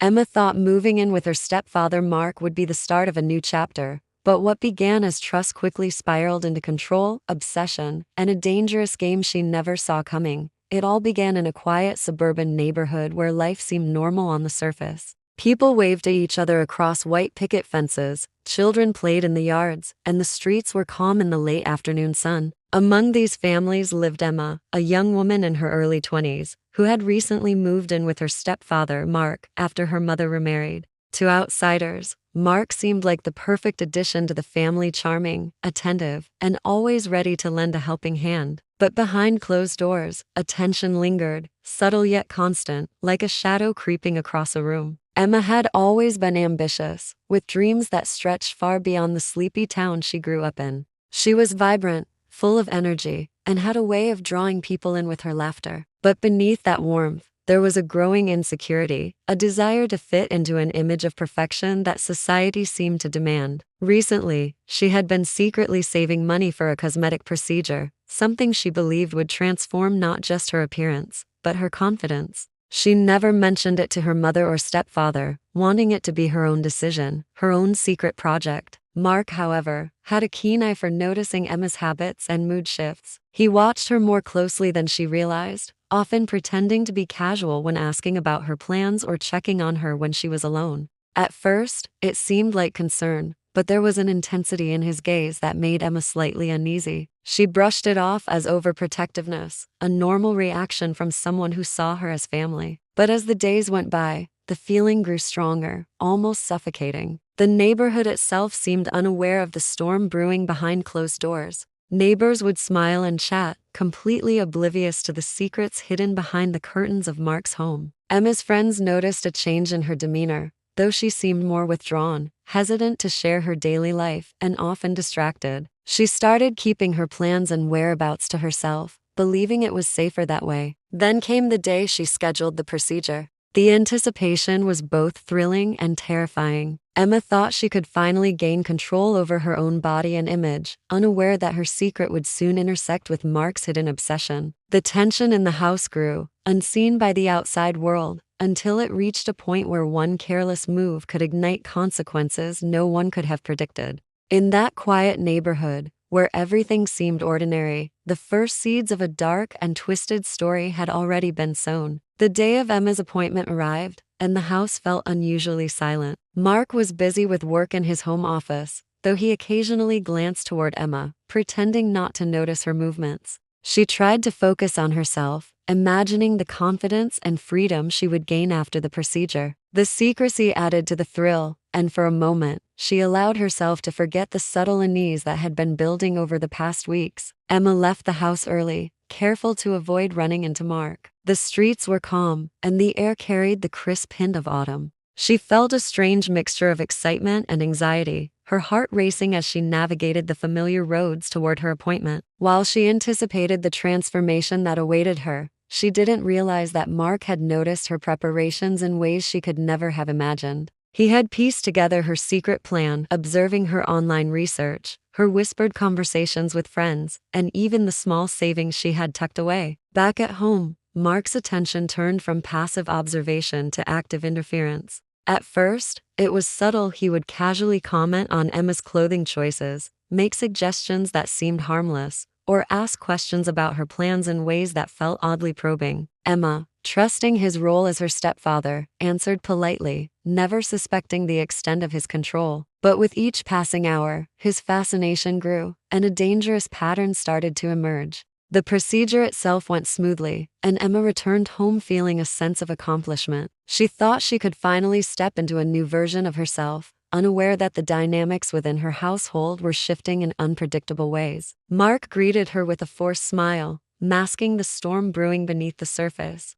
Emma thought moving in with her stepfather Mark would be the start of a new chapter, but what began as trust quickly spiraled into control, obsession, and a dangerous game she never saw coming. It all began in a quiet suburban neighborhood where life seemed normal on the surface. People waved at each other across white picket fences, children played in the yards, and the streets were calm in the late afternoon sun. Among these families lived Emma, a young woman in her early 20s, who had recently moved in with her stepfather, Mark, after her mother remarried. To outsiders, Mark seemed like the perfect addition to the family, charming, attentive, and always ready to lend a helping hand. But behind closed doors, a tension lingered, subtle yet constant, like a shadow creeping across a room. Emma had always been ambitious, with dreams that stretched far beyond the sleepy town she grew up in. She was vibrant, full of energy, and had a way of drawing people in with her laughter. But beneath that warmth, there was a growing insecurity, a desire to fit into an image of perfection that society seemed to demand. Recently, she had been secretly saving money for a cosmetic procedure, something she believed would transform not just her appearance, but her confidence. She never mentioned it to her mother or stepfather, wanting it to be her own decision, her own secret project. Mark, however, had a keen eye for noticing Emma's habits and mood shifts. He watched her more closely than she realized, often pretending to be casual when asking about her plans or checking on her when she was alone. At first, it seemed like concern, but there was an intensity in his gaze that made Emma slightly uneasy. She brushed it off as overprotectiveness, a normal reaction from someone who saw her as family. But as the days went by, the feeling grew stronger, almost suffocating. The neighborhood itself seemed unaware of the storm brewing behind closed doors. Neighbors would smile and chat, completely oblivious to the secrets hidden behind the curtains of Mark's home. Emma's friends noticed a change in her demeanor, though she seemed more withdrawn, hesitant to share her daily life, and often distracted. She started keeping her plans and whereabouts to herself, believing it was safer that way. Then came the day she scheduled the procedure. The anticipation was both thrilling and terrifying. Emma thought she could finally gain control over her own body and image, unaware that her secret would soon intersect with Mark's hidden obsession. The tension in the house grew, unseen by the outside world, until it reached a point where one careless move could ignite consequences no one could have predicted. In that quiet neighborhood, where everything seemed ordinary, the first seeds of a dark and twisted story had already been sown. The day of Emma's appointment arrived, and the house felt unusually silent. Mark was busy with work in his home office, though he occasionally glanced toward Emma, pretending not to notice her movements. She tried to focus on herself, imagining the confidence and freedom she would gain after the procedure. The secrecy added to the thrill, and for a moment, she allowed herself to forget the subtle unease that had been building over the past weeks. Emma left the house early, careful to avoid running into Mark. The streets were calm, and the air carried the crisp hint of autumn. She felt a strange mixture of excitement and anxiety, her heart racing as she navigated the familiar roads toward her appointment. While she anticipated the transformation that awaited her, she didn't realize that Mark had noticed her preparations in ways she could never have imagined. He had pieced together her secret plan, observing her online research, her whispered conversations with friends, and even the small savings she had tucked away. Back at home, Mark's attention turned from passive observation to active interference. At first, it was subtle. He would casually comment on Emma's clothing choices, make suggestions that seemed harmless, or ask questions about her plans in ways that felt oddly probing. Emma, trusting his role as her stepfather, answered politely, never suspecting the extent of his control. But with each passing hour, his fascination grew, and a dangerous pattern started to emerge. The procedure itself went smoothly, and Emma returned home feeling a sense of accomplishment. She thought she could finally step into a new version of herself, unaware that the dynamics within her household were shifting in unpredictable ways. Mark greeted her with a forced smile, masking the storm brewing beneath the surface.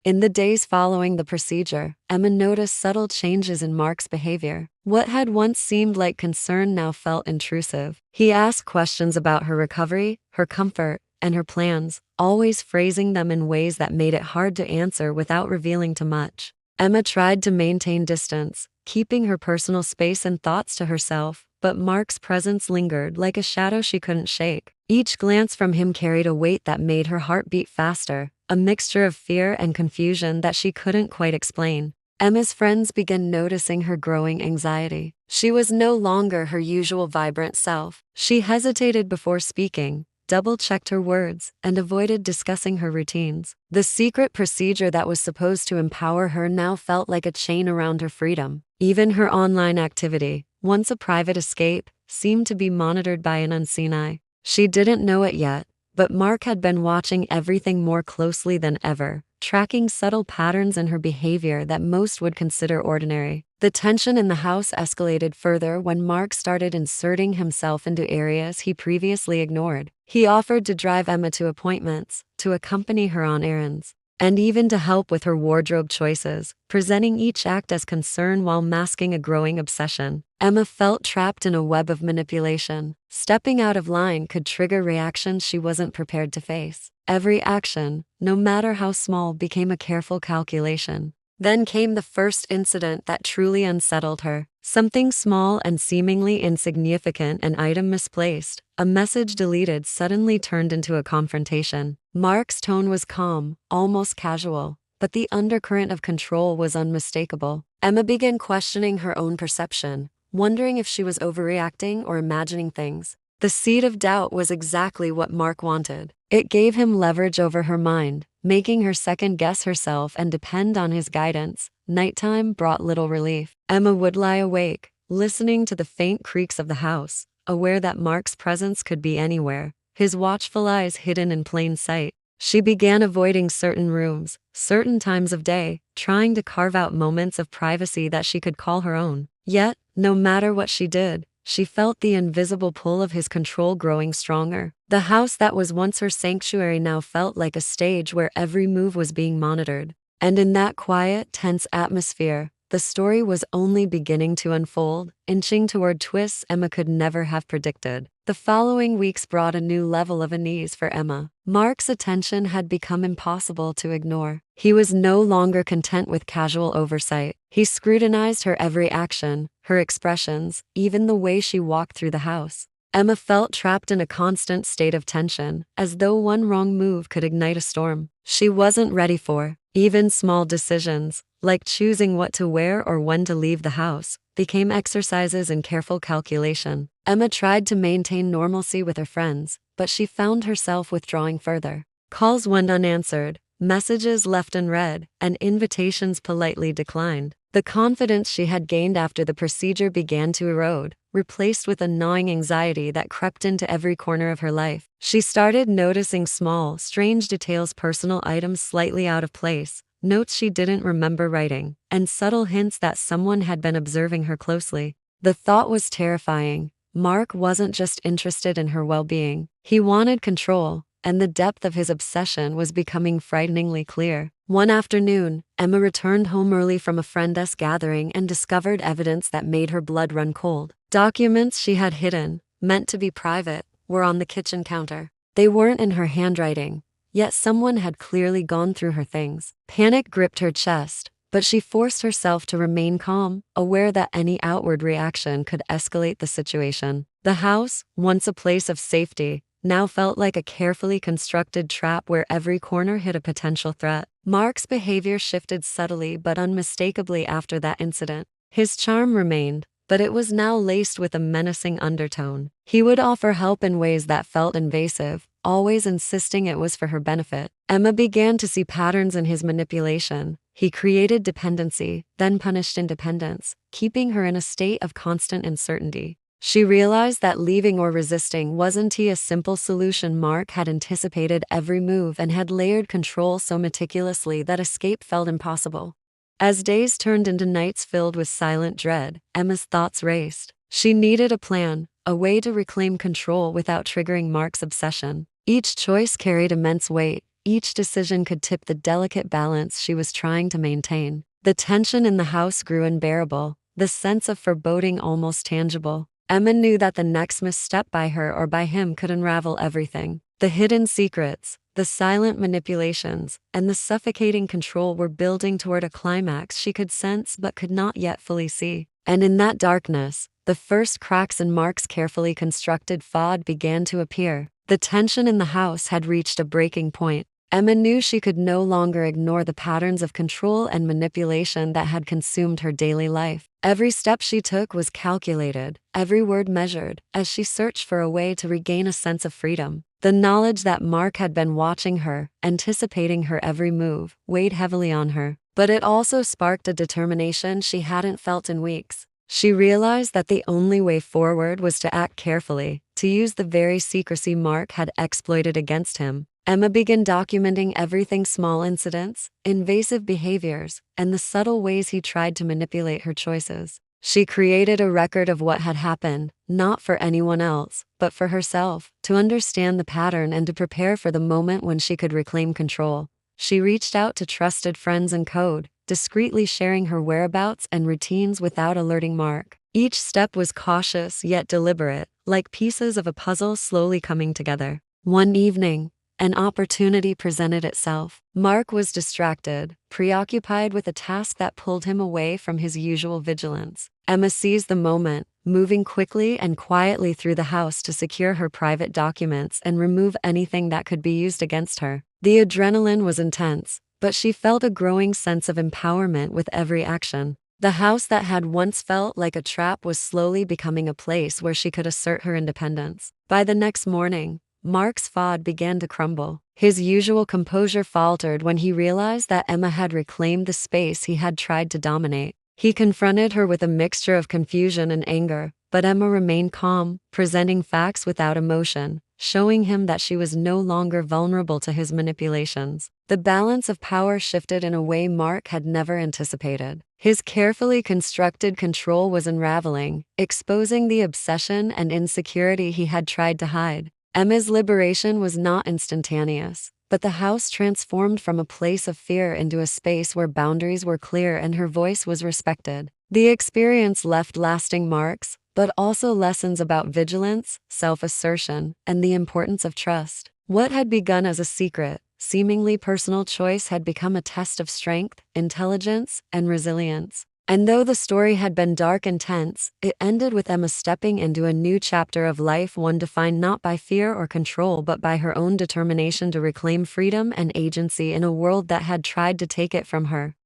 In the days following the procedure, Emma noticed subtle changes in Mark's behavior. What had once seemed like concern now felt intrusive. He asked questions about her recovery, her comfort, and her plans, always phrasing them in ways that made it hard to answer without revealing too much. Emma tried to maintain distance, keeping her personal space and thoughts to herself, but Mark's presence lingered like a shadow she couldn't shake. Each glance from him carried a weight that made her heart beat faster, a mixture of fear and confusion that she couldn't quite explain. Emma's friends began noticing her growing anxiety. She was no longer her usual vibrant self. She hesitated before speaking, double-checked her words, and avoided discussing her routines. The secret procedure that was supposed to empower her now felt like a chain around her freedom. Even her online activity, once a private escape, seemed to be monitored by an unseen eye. She didn't know it yet, but Mark had been watching everything more closely than ever, tracking subtle patterns in her behavior that most would consider ordinary. The tension in the house escalated further when Mark started inserting himself into areas he previously ignored. He offered to drive Emma to appointments, to accompany her on errands, and even to help with her wardrobe choices, presenting each act as concern while masking a growing obsession. Emma felt trapped in a web of manipulation. Stepping out of line could trigger reactions she wasn't prepared to face. Every action, no matter how small, became a careful calculation. Then came the first incident that truly unsettled her. Something small and seemingly insignificant, an item misplaced, a message deleted, suddenly turned into a confrontation. Mark's tone was calm, almost casual, but the undercurrent of control was unmistakable. Emma began questioning her own perception, wondering if she was overreacting or imagining things. The seed of doubt was exactly what Mark wanted. It gave him leverage over her mind, making her second-guess herself and depend on his guidance. Nighttime brought little relief. Emma would lie awake, listening to the faint creaks of the house, aware that Mark's presence could be anywhere, his watchful eyes hidden in plain sight. She began avoiding certain rooms, certain times of day, trying to carve out moments of privacy that she could call her own. Yet, no matter what she did, she felt the invisible pull of his control growing stronger. The house that was once her sanctuary now felt like a stage where every move was being monitored. And in that quiet, tense atmosphere, the story was only beginning to unfold, inching toward twists Emma could never have predicted. The following weeks brought a new level of unease for Emma. Mark's attention had become impossible to ignore. He was no longer content with casual oversight. He scrutinized her every action, her expressions, even the way she walked through the house. Emma felt trapped in a constant state of tension, as though one wrong move could ignite a storm she wasn't ready for. Even small decisions, like choosing what to wear or when to leave the house, became exercises in careful calculation. Emma tried to maintain normalcy with her friends, but she found herself withdrawing further. Calls went unanswered, messages left unread, and invitations politely declined. The confidence she had gained after the procedure began to erode, replaced with a gnawing anxiety that crept into every corner of her life. She started noticing small, strange details, personal items slightly out of place, notes she didn't remember writing, and subtle hints that someone had been observing her closely. The thought was terrifying. Mark wasn't just interested in her well-being. He wanted control, and the depth of his obsession was becoming frighteningly clear. One afternoon, Emma returned home early from a friend's gathering and discovered evidence that made her blood run cold. Documents she had hidden, meant to be private, were on the kitchen counter. They weren't in her handwriting, yet someone had clearly gone through her things. Panic gripped her chest, but she forced herself to remain calm, aware that any outward reaction could escalate the situation. The house, once a place of safety, now felt like a carefully constructed trap where every corner hid a potential threat. Mark's behavior shifted subtly but unmistakably after that incident. His charm remained, but it was now laced with a menacing undertone. He would offer help in ways that felt invasive, always insisting it was for her benefit. Emma began to see patterns in his manipulation. He created dependency, then punished independence, keeping her in a state of constant uncertainty. She realized that leaving or resisting wasn't a simple solution. Mark had anticipated every move and had layered control so meticulously that escape felt impossible. As days turned into nights filled with silent dread, Emma's thoughts raced. She needed a plan, a way to reclaim control without triggering Mark's obsession. Each choice carried immense weight. Each decision could tip the delicate balance she was trying to maintain. The tension in the house grew unbearable, the sense of foreboding almost tangible. Emma knew that the next misstep by her or by him could unravel everything. The hidden secrets, the silent manipulations, and the suffocating control were building toward a climax she could sense but could not yet fully see. And in that darkness, the first cracks in Mark's carefully constructed façade began to appear. The tension in the house had reached a breaking point. Emma knew she could no longer ignore the patterns of control and manipulation that had consumed her daily life. Every step she took was calculated, every word measured, as she searched for a way to regain a sense of freedom. The knowledge that Mark had been watching her, anticipating her every move, weighed heavily on her. But it also sparked a determination she hadn't felt in weeks. She realized that the only way forward was to act carefully, to use the very secrecy Mark had exploited against him. Emma began documenting everything: small incidents, invasive behaviors, and the subtle ways he tried to manipulate her choices. She created a record of what had happened, not for anyone else, but for herself, to understand the pattern and to prepare for the moment when she could reclaim control. She reached out to trusted friends and code, discreetly sharing her whereabouts and routines without alerting Mark. Each step was cautious yet deliberate, like pieces of a puzzle slowly coming together. One evening, an opportunity presented itself. Mark was distracted, preoccupied with a task that pulled him away from his usual vigilance. Emma seized the moment, moving quickly and quietly through the house to secure her private documents and remove anything that could be used against her. The adrenaline was intense, but she felt a growing sense of empowerment with every action. The house that had once felt like a trap was slowly becoming a place where she could assert her independence. By the next morning, Mark's facade began to crumble. His usual composure faltered when he realized that Emma had reclaimed the space he had tried to dominate. He confronted her with a mixture of confusion and anger, but Emma remained calm, presenting facts without emotion, showing him that she was no longer vulnerable to his manipulations. The balance of power shifted in a way Mark had never anticipated. His carefully constructed control was unraveling, exposing the obsession and insecurity he had tried to hide. Emma's liberation was not instantaneous, but the house transformed from a place of fear into a space where boundaries were clear and her voice was respected. The experience left lasting marks, but also lessons about vigilance, self-assertion, and the importance of trust. What had begun as a secret, seemingly personal choice had become a test of strength, intelligence, and resilience. And though the story had been dark and tense, it ended with Emma stepping into a new chapter of life, one defined not by fear or control but by her own determination to reclaim freedom and agency in a world that had tried to take it from her.